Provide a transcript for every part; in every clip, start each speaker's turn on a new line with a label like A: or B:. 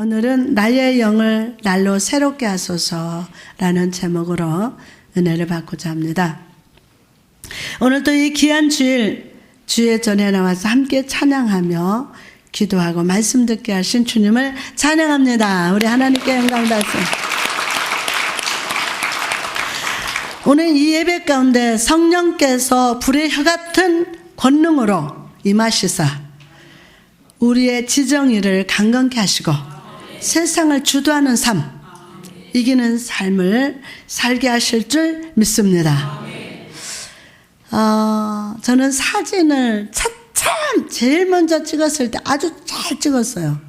A: 오늘은 나의 영을 날로 새롭게 하소서라는 제목으로 은혜를 받고자 합니다. 오늘도 이 귀한 주일 주의 전에 나와서 함께 찬양하며 기도하고 말씀 듣게 하신 주님을 찬양합니다. 우리 하나님께 영광 받습니다. 오늘 이 예배 가운데 성령께서 불의 혀 같은 권능으로 임하시사 우리의 지정의를 강건케 하시고 세상을 주도하는 삶, 이기는 삶을 살게 하실 줄 믿습니다. 저는 사진을 참 제일 먼저 찍었을 때 아주 잘 찍었어요.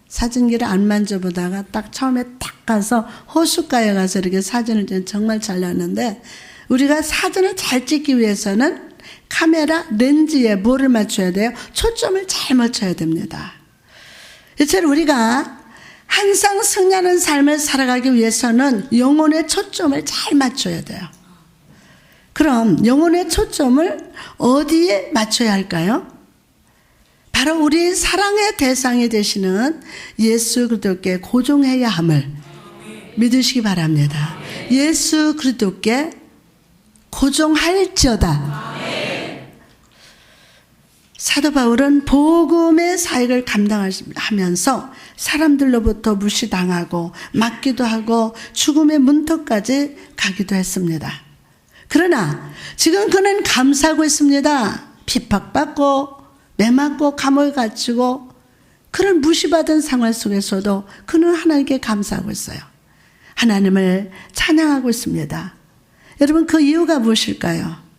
A: 사진기를 안 만져보다가 딱 처음에 딱 가서 호숫가에 가서 이렇게 사진을 정말 잘 났는데, 우리가 사진을 잘 찍기 위해서는 카메라 렌즈에 뭐를 맞춰야 돼요? 초점을 잘 맞춰야 됩니다. 이처럼 우리가 항상 승리하는 삶을 살아가기 위해서는 영혼의 초점을 잘 맞춰야 돼요. 그럼 영혼의 초점을 어디에 맞춰야 할까요? 바로 우리 사랑의 대상이 되시는 예수 그리스도께 고종해야 함을 믿으시기 바랍니다. 예수 그리스도께 고종할지어다. 사도 바울은 복음의 사역을 감당하면서 사람들로부터 무시당하고 맞기도 하고 죽음의 문턱까지 가기도 했습니다. 그러나 지금 그는 감사하고 있습니다. 핍박받고 매맞고 감옥에 갇히고 그런 무시받은 상황 속에서도 그는 하나님께 감사하고 있어요. 하나님을 찬양하고 있습니다. 여러분, 그 이유가 무엇일까요?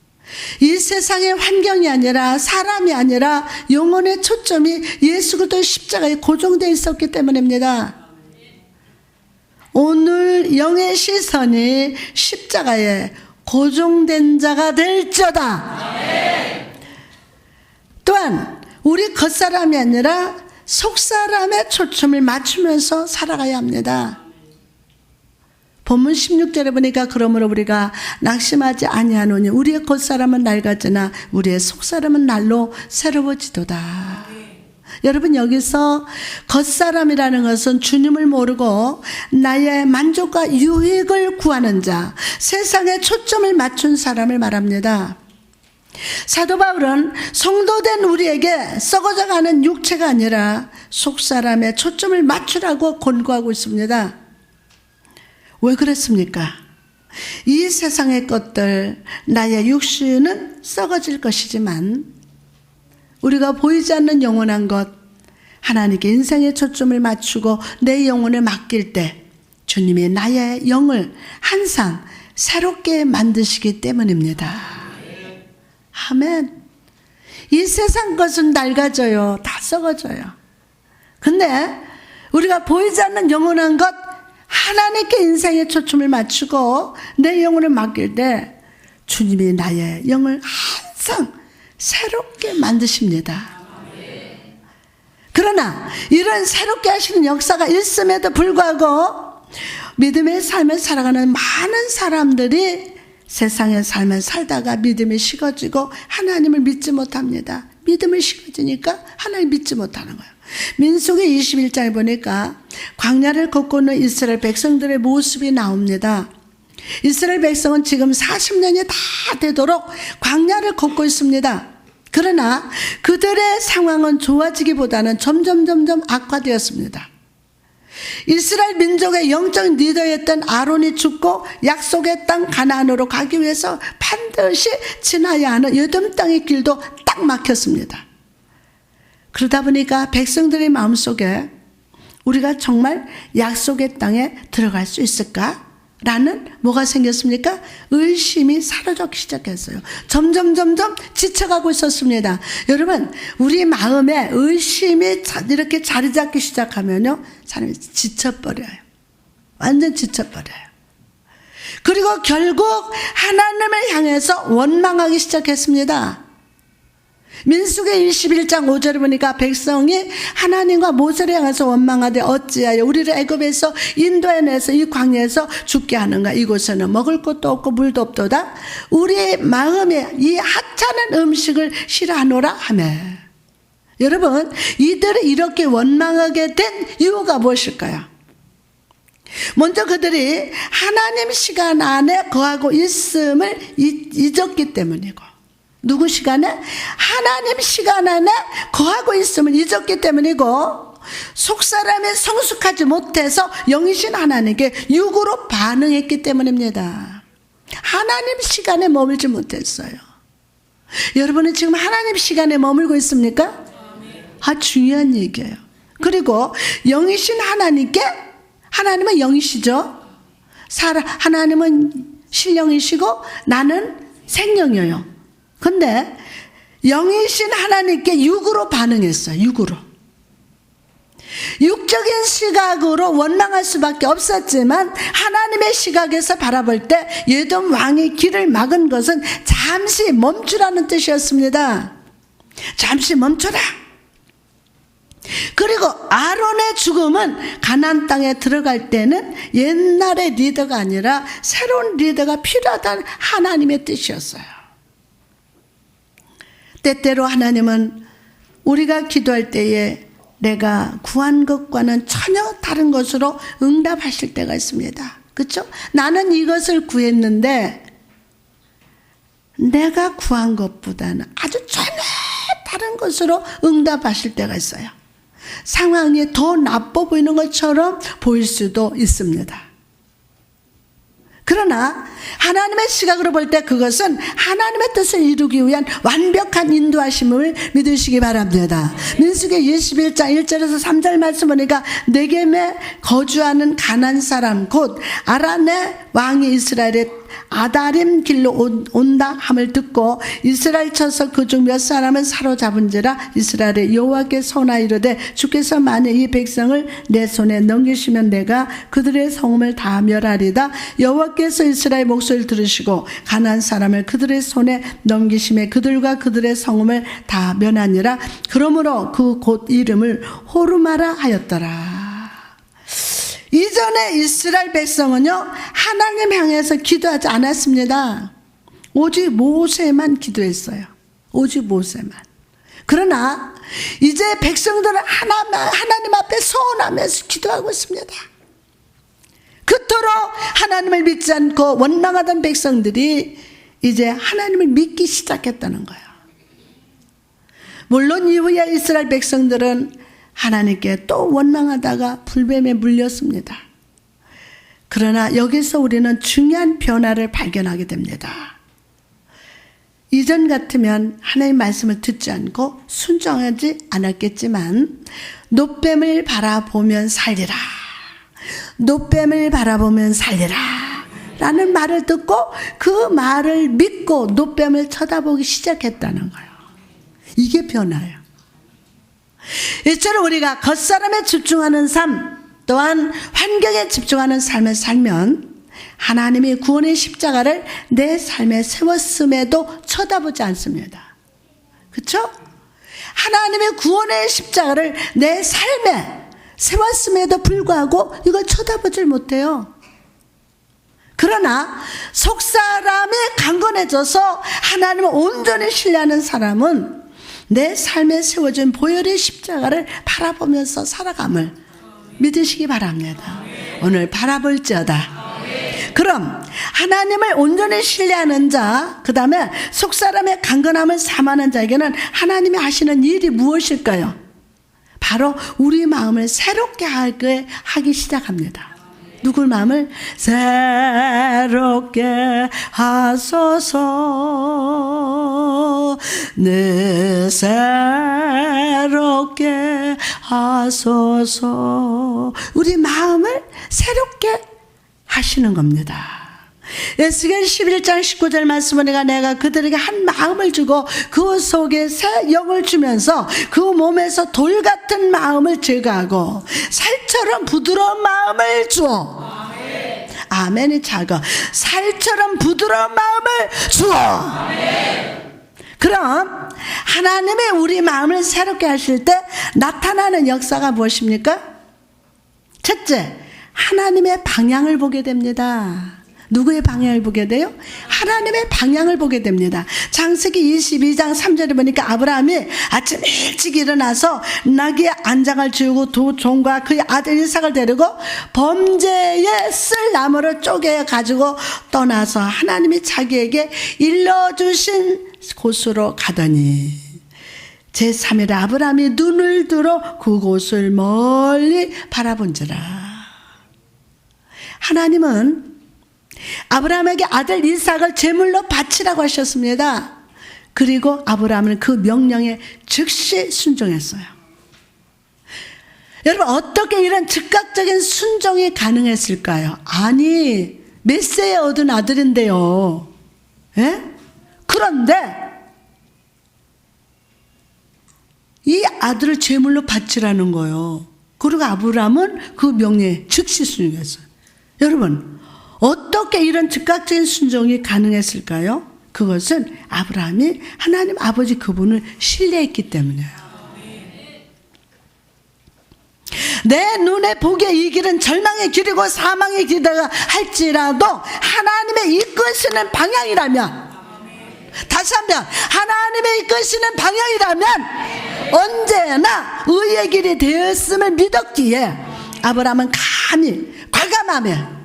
A: 이 세상의 환경이 아니라 사람이 아니라 영혼의 초점이 예수 그리스도의 십자가에 고정되어 있었기 때문입니다. 오늘 영의 시선이 십자가에 고정된 자가 될지어다. 또한 우리 겉사람이 아니라 속사람의 초점을 맞추면서 살아가야 합니다. 본문 16절에 보니까 그러므로 우리가 낙심하지 아니하노니 우리의 겉사람은 낡았으나 우리의 속사람은 날로 새로워지도다. 여러분, 여기서 겉사람이라는 것은 주님을 모르고 나의 만족과 유익을 구하는 자, 세상에 초점을 맞춘 사람을 말합니다. 사도 바울은 성도된 우리에게 썩어져가는 육체가 아니라 속사람의 초점을 맞추라고 권고하고 있습니다. 왜 그랬습니까? 이 세상의 것들, 나의 육신은 썩어질 것이지만 우리가 보이지 않는 영원한 것, 하나님께 인생의 초점을 맞추고 내 영혼을 맡길 때 주님이 나의 영을 항상 새롭게 만드시기 때문입니다. 아멘. 이 세상 것은 낡아져요. 다 썩어져요. 근데 우리가 보이지 않는 영원한 것, 하나님께 인생의 초점을 맞추고 내 영혼을 맡길 때 주님이 나의 영을 항상 새롭게 만드십니다. 그러나 이런 새롭게 하시는 역사가 있음에도 불구하고 믿음의 삶을 살아가는 많은 사람들이 세상의 삶을 살다가 믿음이 식어지고 하나님을 믿지 못합니다. 믿음이 식어지니까 하나님 믿지 못하는 거예요. 민수기 21장에 보니까 광야를 걷고 있는 이스라엘 백성들의 모습이 나옵니다. 이스라엘 백성은 지금 40년이 다 되도록 광야를 걷고 있습니다. 그러나 그들의 상황은 좋아지기보다는 점점 악화되었습니다. 이스라엘 민족의 영적 리더였던 아론이 죽고 약속의 땅 가나안으로 가기 위해서 반드시 지나야 하는 에돔 땅의 길도 딱 막혔습니다. 그러다 보니까 백성들의 마음속에 우리가 정말 약속의 땅에 들어갈 수 있을까? 라는 뭐가 생겼습니까? 의심이 사라지기 시작했어요. 점점 지쳐가고 있었습니다. 여러분, 우리 마음에 의심이 이렇게 자리 잡기 시작하면요, 사람이 지쳐버려요. 완전 지쳐버려요. 그리고 결국 하나님을 향해서 원망하기 시작했습니다. 민수기 21장 5절에 보니까 백성이 하나님과 모세를 향해서 원망하되 어찌하여 우리를 애굽에서 인도해내서 이 광야에서 죽게 하는가? 이곳에는 먹을 것도 없고 물도 없도다. 우리의 마음에 이 하찮은 음식을 싫어하노라 하며 여러분, 이들이 이렇게 원망하게 된 이유가 무엇일까요? 먼저 그들이 하나님 시간 안에 거하고 있음을 잊었기 때문이고, 누구 시간에? 하나님 시간 안에 거하고 있음을 잊었기 때문이고, 속사람이 성숙하지 못해서 영이신 하나님께 육으로 반응했기 때문입니다. 하나님 시간에 머물지 못했어요. 여러분은 지금 하나님 시간에 머물고 있습니까? 중요한 얘기예요. 그리고 영이신 하나님께, 하나님은 영이시죠. 하나님은 신령이시고 나는 생명이에요. 근데 영이신 하나님께 육으로 반응했어요. 육으로. 육적인 시각으로 원망할 수밖에 없었지만 하나님의 시각에서 바라볼 때 예돔 왕의 길을 막은 것은 잠시 멈추라는 뜻이었습니다. 잠시 멈춰라. 그리고 아론의 죽음은 가나안 땅에 들어갈 때는 옛날의 리더가 아니라 새로운 리더가 필요하다는 하나님의 뜻이었어요. 때때로 하나님은 우리가 기도할 때에 내가 구한 것과는 전혀 다른 것으로 응답하실 때가 있습니다. 그렇죠? 나는 이것을 구했는데 내가 구한 것보다는 아주 전혀 다른 것으로 응답하실 때가 있어요. 상황이 더 나빠 보이는 것처럼 보일 수도 있습니다. 그러나 하나님의 시각으로 볼 때 그것은 하나님의 뜻을 이루기 위한 완벽한 인도하심을 믿으시기 바랍니다. 민수기 21장 1절에서 3절 말씀 보니까 네겜에 거주하는 가나안 사람 곧 아란의 왕이 이스라엘의 아다림 길로 온다 함을 듣고 이스라엘 쳐서 그중 몇 사람은 사로잡은지라 이스라엘의 여호와께 선하여 이르되 주께서 만일 이 백성을 내 손에 넘기시면 내가 그들의 성읍을 다 멸하리다. 여호와께서 이스라엘 목소리를 들으시고 가나안 사람을 그들의 손에 넘기심에 그들과 그들의 성읍을 다 멸하니라. 그러므로 그 곳 이름을 호르마라 하였더라. 이전에 이스라엘 백성은요, 하나님 향해서 기도하지 않았습니다. 오직 모세만 기도했어요. 오직 모세만. 그러나 이제 백성들은 하나님 앞에 서운하면서 기도하고 있습니다. 그토록 하나님을 믿지 않고 원망하던 백성들이 이제 하나님을 믿기 시작했다는 거예요. 물론 이후에 이스라엘 백성들은 하나님께 또 원망하다가 불뱀에 물렸습니다. 그러나 여기서 우리는 중요한 변화를 발견하게 됩니다. 이전 같으면 하나님 말씀을 듣지 않고 순종하지 않았겠지만 놋뱀을 바라보면 살리라. 놋뱀을 바라보면 살리라. 라는 말을 듣고 그 말을 믿고 놋뱀을 쳐다보기 시작했다는 거예요. 이게 변화예요. 이처럼 우리가 겉사람에 집중하는 삶 또한 환경에 집중하는 삶을 살면 하나님이 구원의 십자가를 내 삶에 세웠음에도 쳐다보지 않습니다. 그렇죠? 하나님의 구원의 십자가를 내 삶에 세웠음에도 불구하고 이걸 쳐다보질 못해요. 그러나 속사람이 강건해져서 하나님을 온전히 신뢰하는 사람은 내 삶에 세워진 보혈의 십자가를 바라보면서 살아감을 믿으시기 바랍니다. 오늘 바라볼지어다. 그럼 하나님을 온전히 신뢰하는 자, 그 다음에 속사람의 강건함을 삼하는 자에게는 하나님이 하시는 일이 무엇일까요? 바로 우리 마음을 새롭게 하기 시작합니다. 누굴 마음을? 새롭게 하소서, 네 새롭게 하소서. 우리 마음을 새롭게 하시는 겁니다. 에스겔 11장 19절 말씀을 내가 그들에게 한 마음을 주고 그 속에 새 영을 주면서 그 몸에서 돌 같은 마음을 제거하고 살처럼 부드러운 마음을 주어. 아멘이 작아. 살처럼 부드러운 마음을 주어. 그럼 하나님의 우리 마음을 새롭게 하실 때 나타나는 역사가 무엇입니까? 첫째, 하나님의 방향을 보게 됩니다. 누구의 방향을 보게 돼요? 하나님의 방향을 보게 됩니다. 창세기 22장 3절에 보니까 아브라함이 아침 일찍 일어나서 나귀의 안장을 지우고 두 종과 그의 아들 이삭을 데리고 범죄에 쓸 나무를 쪼개 가지고 떠나서 하나님이 자기에게 일러주신 곳으로 가더니 제3일 아브라함이 눈을 들어 그곳을 멀리 바라본지라. 하나님은 아브라함에게 아들 이삭을 제물로 바치라고 하셨습니다. 그리고 아브라함은 그 명령에 즉시 순종했어요. 여러분, 어떻게 이런 즉각적인 순종이 가능했을까요? 아니, 메시아 얻은 아들인데요. 예? 그런데 이 아들을 제물로 바치라는 거예요. 그리고 아브라함은 그 명령에 즉시 순종했어요. 여러분, 어떻게 이런 즉각적인 순종이 가능했을까요? 그것은 아브라함이 하나님 아버지 그분을 신뢰했기 때문이에요. 내 눈에 보기에 이 길은 절망의 길이고 사망의 길이라 할지라도 하나님의 이끄시는 방향이라면, 다시 한번 하나님의 이끄시는 방향이라면 언제나 의의 길이 되었음을 믿었기에 아브라함은 감히 과감하게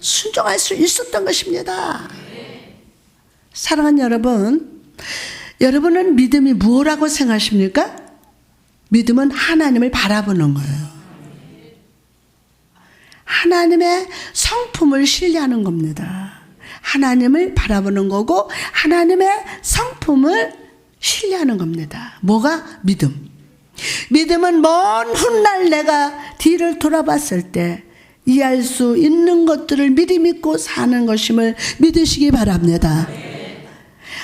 A: 순종할 수 있었던 것입니다. 사랑하는 여러분, 여러분은 믿음이 무엇이라고 생각하십니까? 믿음은 하나님을 바라보는 거예요. 하나님의 성품을 신뢰하는 겁니다. 하나님을 바라보는 거고 하나님의 성품을 신뢰하는 겁니다. 뭐가? 믿음. 믿음은 먼 훗날 내가 뒤를 돌아봤을 때 이해할 수 있는 것들을 미리 믿고 사는 것임을 믿으시기 바랍니다.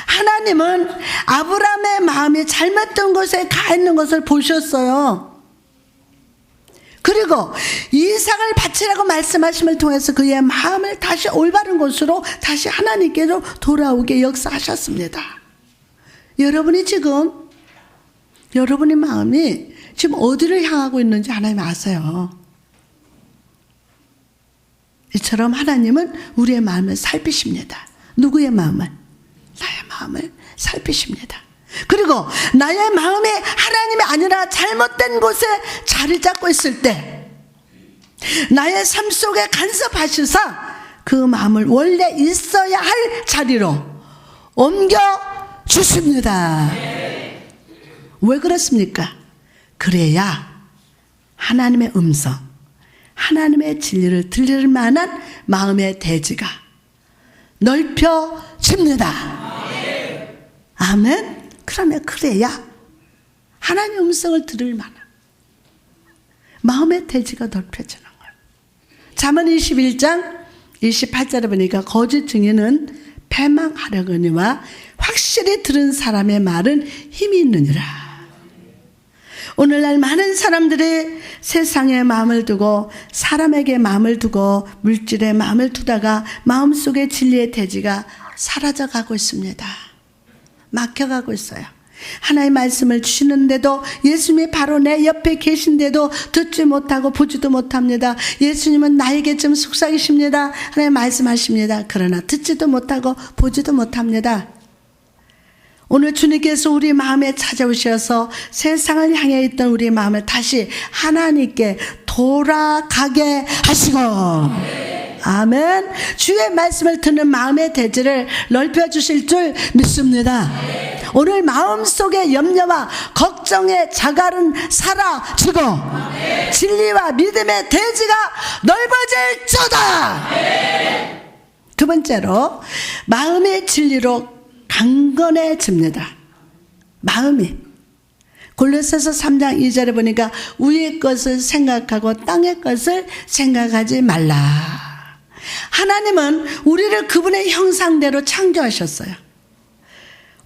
A: 하나님은 아브라함의 마음이 잘못된 곳에 가 있는 것을 보셨어요. 그리고 이삭을 바치라고 말씀하심을 통해서 그의 마음을 다시 올바른 곳으로 다시 하나님께로 돌아오게 역사하셨습니다. 여러분이 지금, 여러분의 마음이 지금 어디를 향하고 있는지 하나님 아세요. 이처럼 하나님은 우리의 마음을 살피십니다. 누구의 마음을? 나의 마음을 살피십니다. 그리고 나의 마음이 하나님이 아니라 잘못된 곳에 자리 잡고 있을 때 나의 삶 속에 간섭하시사 그 마음을 원래 있어야 할 자리로 옮겨 주십니다. 왜 그렇습니까? 그래야 하나님의 음성, 하나님의 진리를 들을 만한 마음의 대지가 넓혀집니다. 아멘. 그러면 그래야 하나님의 음성을 들을 만한 마음의 대지가 넓혀지는 거예요. 잠언 21장 28절에 보니까 거짓 증인은 패망하려거니와 확실히 들은 사람의 말은 힘이 있느니라. 오늘날 많은 사람들이 세상에 마음을 두고 사람에게 마음을 두고 물질에 마음을 두다가 마음속의 진리의 대지가 사라져가고 있습니다. 막혀가고 있어요. 하나님의 말씀을 주시는데도 예수님이 바로 내 옆에 계신데도 듣지 못하고 보지도 못합니다. 예수님은 나에게 좀 속삭이십니다. 하나님 말씀하십니다. 그러나 듣지도 못하고 보지도 못합니다. 오늘 주님께서 우리 마음에 찾아오셔서 세상을 향해 있던 우리 마음을 다시 하나님께 돌아가게 하시고, 아멘. 주의 말씀을 듣는 마음의 대지를 넓혀주실 줄 믿습니다. 오늘 마음속의 염려와 걱정의 자갈은 사라지고 진리와 믿음의 대지가 넓어질지어다. 두 번째로 마음의 진리로 강건해집니다. 마음이 골로새서 3장 2절에 보니까 위의 것을 생각하고 땅의 것을 생각하지 말라. 하나님은 우리를 그분의 형상대로 창조하셨어요.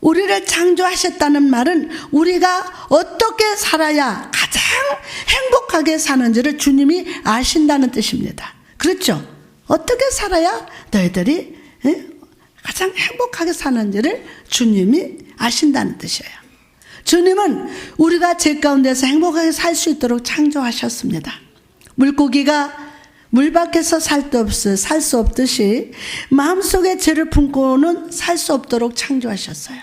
A: 우리를 창조하셨다는 말은 우리가 어떻게 살아야 가장 행복하게 사는지를 주님이 아신다는 뜻입니다. 그렇죠? 어떻게 살아야 너희들이 가장 행복하게 사는지를 주님이 아신다는 뜻이에요. 주님은 우리가 죄 가운데서 행복하게 살 수 있도록 창조하셨습니다. 물고기가 물 밖에서 살 수 없듯이 마음속에 죄를 품고는 살 수 없도록 창조하셨어요.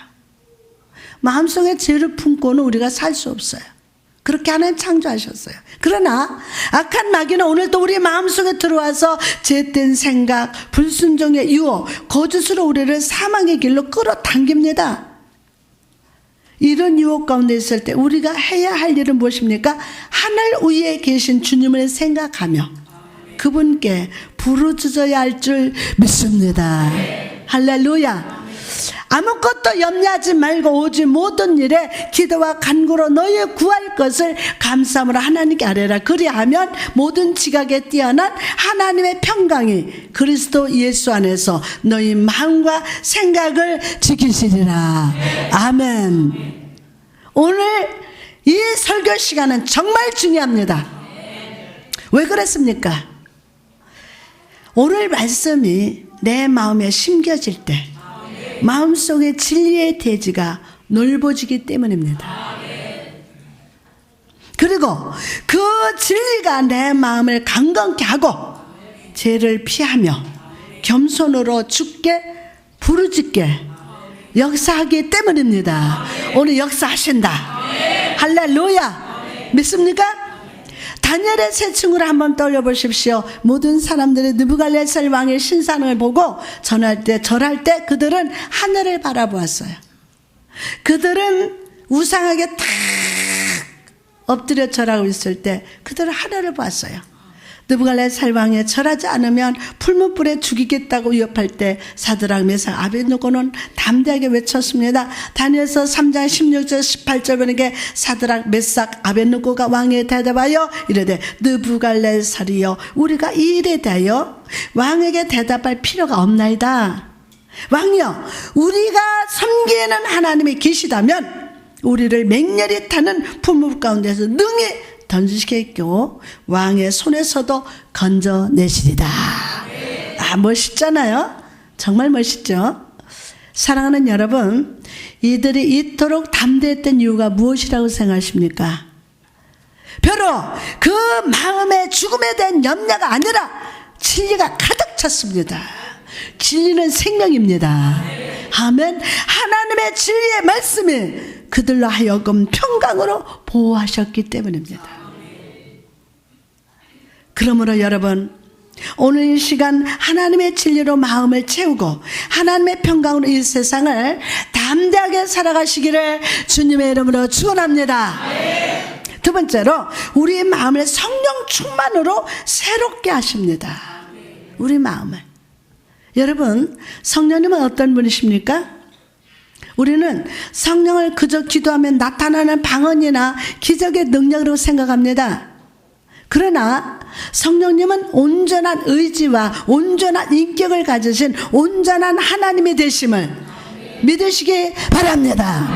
A: 마음속에 죄를 품고는 우리가 살 수 없어요. 그렇게 하나님 창조하셨어요. 그러나 악한 마귀는 오늘도 우리 마음속에 들어와서 죄된 생각, 불순종의 유혹, 거짓으로 우리를 사망의 길로 끌어당깁니다. 이런 유혹 가운데 있을 때 우리가 해야 할 일은 무엇입니까? 하늘 위에 계신 주님을 생각하며 그분께 부르짖어야 할 줄 믿습니다. 할렐루야. 아무것도 염려하지 말고 오직 모든 일에 기도와 간구로 너희의 구할 것을 감사함으로 하나님께 아뢰라. 그리하면 모든 지각에 뛰어난 하나님의 평강이 그리스도 예수 안에서 너희 마음과 생각을 지키시리라. 아멘. 오늘 이 설교 시간은 정말 중요합니다. 왜 그랬습니까? 오늘 말씀이 내 마음에 심겨질 때 마음속에 진리의 대지가 넓어지기 때문입니다. 그리고 그 진리가 내 마음을 강건케 하고 죄를 피하며 겸손으로 주께 부르짖게 역사하기 때문입니다. 오늘 역사하신다. 할렐루야. 믿습니까? 다니엘의 세 친구를 한번 떠올려 보십시오. 모든 사람들이 느부갈네살 왕의 신상을 보고 절할 때 그들은 하늘을 바라보았어요. 그들은 우상에게 탁 엎드려 절하고 있을 때 그들은 하늘을 봤어요. 느부갈네살 왕에 절하지 않으면 풀무불에 죽이겠다고 위협할 때 사드락 메삭 아벳느고는 담대하게 외쳤습니다. 다니엘서 3장 16절 18절 보니까 사드락 메삭 아벳느고가 왕에 대답하여 이르되 느부갈네살이여 우리가 이 일에 대하여 왕에게 대답할 필요가 없나이다. 왕이여 우리가 섬기는 하나님이 계시다면 우리를 맹렬히 타는 풀무불 가운데서 능히 던지시겠고 왕의 손에서도 건져내시리다. 아, 멋있잖아요. 정말 멋있죠. 사랑하는 여러분, 이들이 이토록 담대했던 이유가 무엇이라고 생각하십니까? 바로 그 마음의 죽음에 대한 염려가 아니라 진리가 가득 찼습니다. 진리는 생명입니다. 아멘. 하나님의 진리의 말씀이 그들로 하여금 평강으로 보호하셨기 때문입니다. 그러므로 여러분, 오늘 이 시간 하나님의 진리로 마음을 채우고 하나님의 평강으로 이 세상을 담대하게 살아가시기를 주님의 이름으로 축원합니다. 두 번째로 우리의 마음을 성령 충만으로 새롭게 하십니다. 우리 마음을. 여러분, 성령님은 어떤 분이십니까? 우리는 성령을 그저 기도하면 나타나는 방언이나 기적의 능력으로 생각합니다. 그러나 성령님은 온전한 의지와 온전한 인격을 가지신 온전한 하나님이 되심을 믿으시기 바랍니다.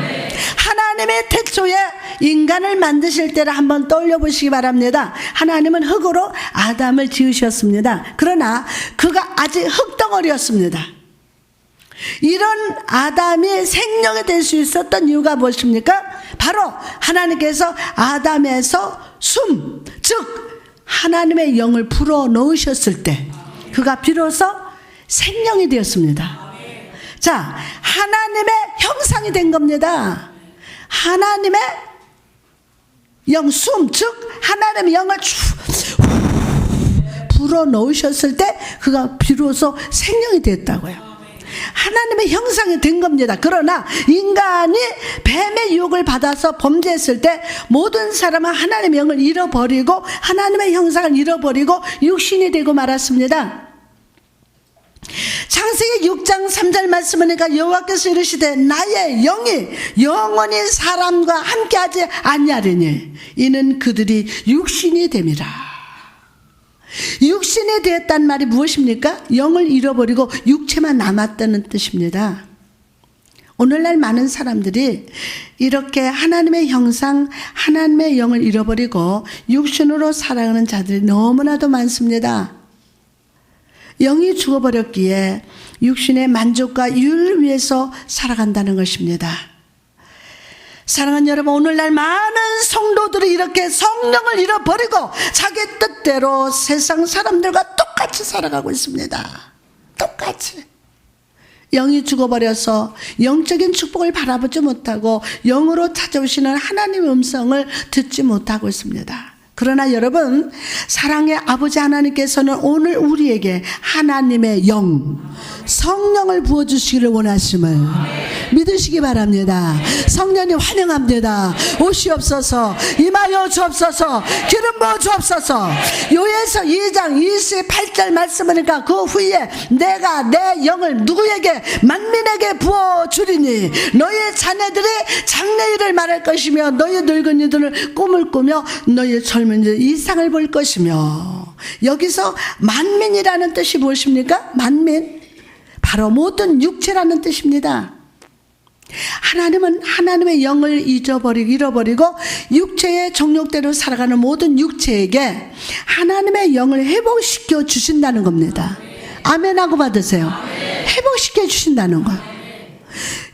A: 하나님의 태초에 인간을 만드실 때를 한번 떠올려 보시기 바랍니다. 하나님은 흙으로 아담을 지으셨습니다. 그러나 그가 아직 흙덩어리였습니다. 이런 아담이 생명이 될 수 있었던 이유가 무엇입니까? 바로 하나님께서 아담에서 숨, 즉 하나님의 영을 불어 넣으셨을 때 그가 비로소 생명이 되었습니다. 자, 하나님의 형상이 된 겁니다. 하나님의 영, 숨, 즉 하나님의 영을 불어 넣으셨을 때 그가 비로소 생명이 됐다고요. 하나님의 형상이 된 겁니다. 그러나 인간이 뱀의 유혹을 받아서 범죄했을 때 모든 사람은 하나님의 영을 잃어버리고 하나님의 형상을 잃어버리고 육신이 되고 말았습니다. 창세기 6장 3절 말씀하니까 여호와께서 이르시되 나의 영이 영원히 사람과 함께하지 아니하리니 이는 그들이 육신이 됨이라. 육신이 되었단 말이 무엇입니까? 영을 잃어버리고 육체만 남았다는 뜻입니다. 오늘날 많은 사람들이 이렇게 하나님의 형상, 하나님의 영을 잃어버리고 육신으로 살아가는 자들이 너무나도 많습니다. 영이 죽어버렸기에 육신의 만족과 유를 위해서 살아간다는 것입니다. 사랑하는 여러분, 오늘날 많은 성도들이 이렇게 성령을 잃어버리고 자기 뜻대로 세상 사람들과 똑같이 살아가고 있습니다. 똑같이. 영이 죽어버려서 영적인 축복을 바라보지 못하고 영으로 찾아오시는 하나님의 음성을 듣지 못하고 있습니다. 그러나 여러분, 사랑의 아버지 하나님께서는 오늘 우리에게 하나님의 영, 성령을 부어주시기를 원하심을 믿으시기 바랍니다. 성령님 환영합니다. 오시옵소서, 임하여 주옵소서, 기름 부어 주옵소서. 요에서 2장 28절 말씀하니까 그 후에 내가 내 영을 누구에게, 만민에게 부어주리니 너희 자녀들이 장래일을 말할 것이며 너희 늙은이들은 꿈을 꾸며 너희 젊은 이들 이상을 볼 것이며. 여기서 만민이라는 뜻이 무엇입니까? 만민, 바로 모든 육체라는 뜻입니다. 하나님은 하나님의 영을 잃어버리고 육체의 정욕대로 살아가는 모든 육체에게 하나님의 영을 회복시켜 주신다는 겁니다. 아멘하고 받으세요. 회복시켜 주신다는 거예요.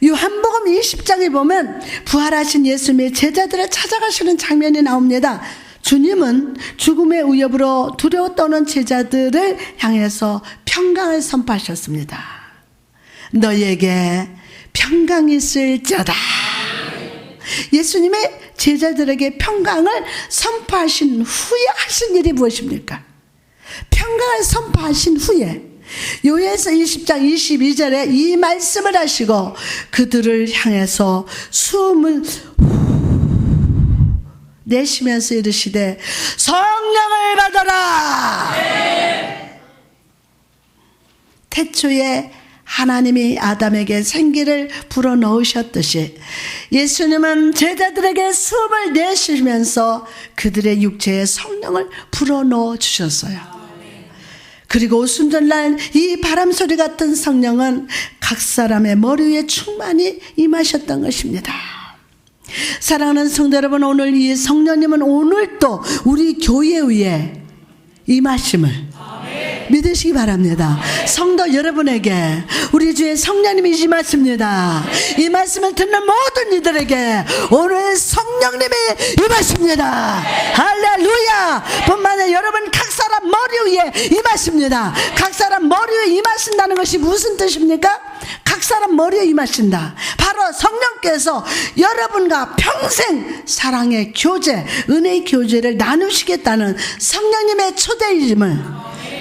A: 요한복음 20장에 보면 부활하신 예수님의 제자들을 찾아가시는 장면이 나옵니다. 주님은 죽음의 위협으로 두려워 떠는 제자들을 향해서 평강을 선포하셨습니다. 너희에게 평강이 있을지어다. 예수님의 제자들에게 평강을 선포하신 후에 하신 일이 무엇입니까? 평강을 선포하신 후에 요에서 20장 22절에 이 말씀을 하시고 그들을 향해서 숨을 내쉬면서 이르시되 성령을 받아라. 태초에 하나님이 아담에게 생기를 불어넣으셨듯이 예수님은 제자들에게 숨을 내쉬면서 그들의 육체에 성령을 불어넣어 주셨어요. 그리고 오순절날 이 바람소리 같은 성령은 각 사람의 머리 위에 충만히 임하셨던 것입니다. 사랑하는 성도 여러분, 오늘 이 성령님은 오늘 또 우리 교회 위에 임하심을 믿으시기 바랍니다. 성도 여러분에게 우리 주의 성령님이 임하십니다. 이 말씀을 듣는 모든 이들에게 오늘 성령님이 임하십니다. 할렐루야. 뿐만 아니라 여러분 각 사람 머리 위에 임하십니다. 각 사람 머리 위에 임하신다는 것이 무슨 뜻입니까? 각 사람 머리에 임하신다. 바로 성령께서 여러분과 평생 사랑의 교제, 은혜의 교제를 나누시겠다는 성령님의 초대임을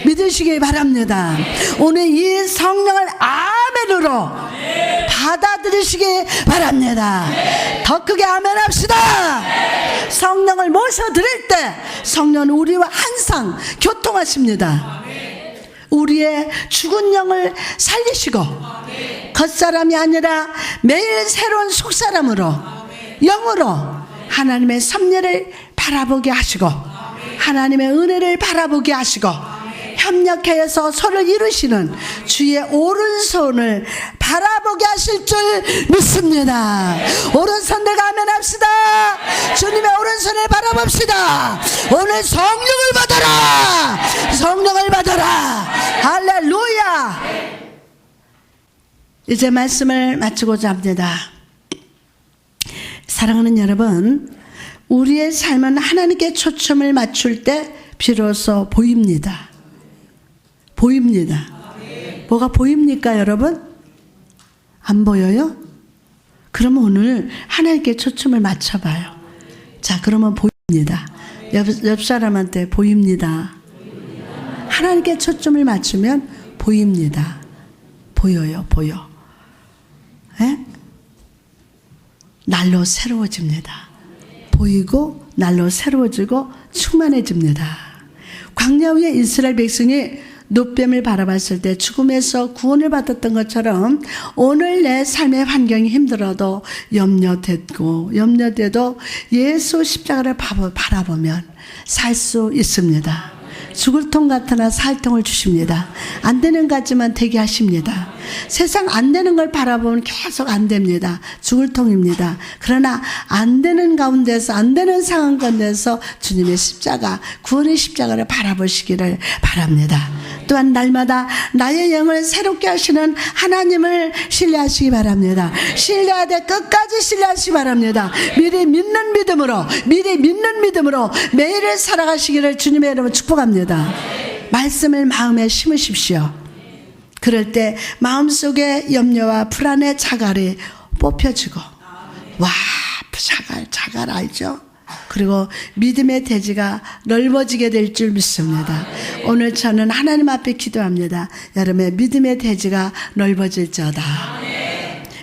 A: 믿으시기 바랍니다. 오늘 이 성령을 아멘으로 받아들이시기 바랍니다. 더 크게 아멘 합시다. 성령을 모셔드릴 때 성령은 우리와 항상 교통하십니다. 우리의 죽은 영을 살리시고 겉사람이 아니라 매일 새로운 속사람으로 영으로 하나님의 섭리를 바라보게 하시고 하나님의 은혜를 바라보게 하시고 협력해서 서로를 이루시는 주의 오른손을 바라보게 하실 줄 믿습니다. 오른손 들고 아멘 합시다. 주님의 오른손을 바라봅시다. 오늘 성령을 받아라. 성령을 받아라. 할렐루야. 이제 말씀을 마치고자 합니다. 사랑하는 여러분, 우리의 삶은 하나님께 초점을 맞출 때 비로소 보입니다. 보입니다. 뭐가 보입니까, 여러분? 안 보여요? 그러면 오늘 하나님께 초점을 맞춰봐요. 자, 그러면 보입니다. 옆 사람한테 보입니다. 하나님께 초점을 맞추면 보입니다. 보여요, 보여. 에? 날로 새로워집니다. 보이고 날로 새로워지고 충만해집니다. 광야 위에 이스라엘 백성이 놋뱀을 바라봤을 때 죽음에서 구원을 받았던 것처럼 오늘 내 삶의 환경이 힘들어도 염려돼도 예수 십자가를 바라보면 살 수 있습니다. 죽을 통 같으나 살 통을 주십니다. 안 되는 것 같지만 되게 하십니다. 세상 안 되는 걸 바라보면 계속 안 됩니다. 죽을 통입니다. 그러나 안 되는 가운데서, 안 되는 상황 가운데서 주님의 십자가, 구원의 십자가를 바라보시기를 바랍니다. 또한 날마다 나의 영을 새롭게 하시는 하나님을 신뢰하시기 바랍니다. 신뢰해야 돼. 끝까지 신뢰하시기 바랍니다. 미리 믿는 믿음으로 매일을 살아가시기를 주님의 이름으로 축복합니다. 말씀을 마음에 심으십시오. 그럴 때 마음속에 염려와 불안의 자갈이 뽑혀지고, 와, 자갈 알죠? 그리고 믿음의 대지가 넓어지게 될 줄 믿습니다. 오늘 저는 하나님 앞에 기도합니다. 여러분의 믿음의 대지가 넓어질지어다.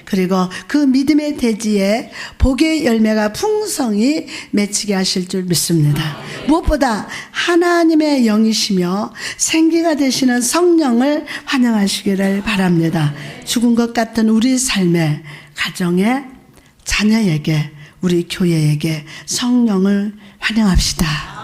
A: 그리고 그 믿음의 대지에 복의 열매가 풍성히 맺히게 하실 줄 믿습니다. 무엇보다 하나님의 영이시며 생기가 되시는 성령을 환영하시기를 바랍니다. 죽은 것 같은 우리 삶의 가정에, 자녀에게, 우리 교회에게 성령을 환영합시다.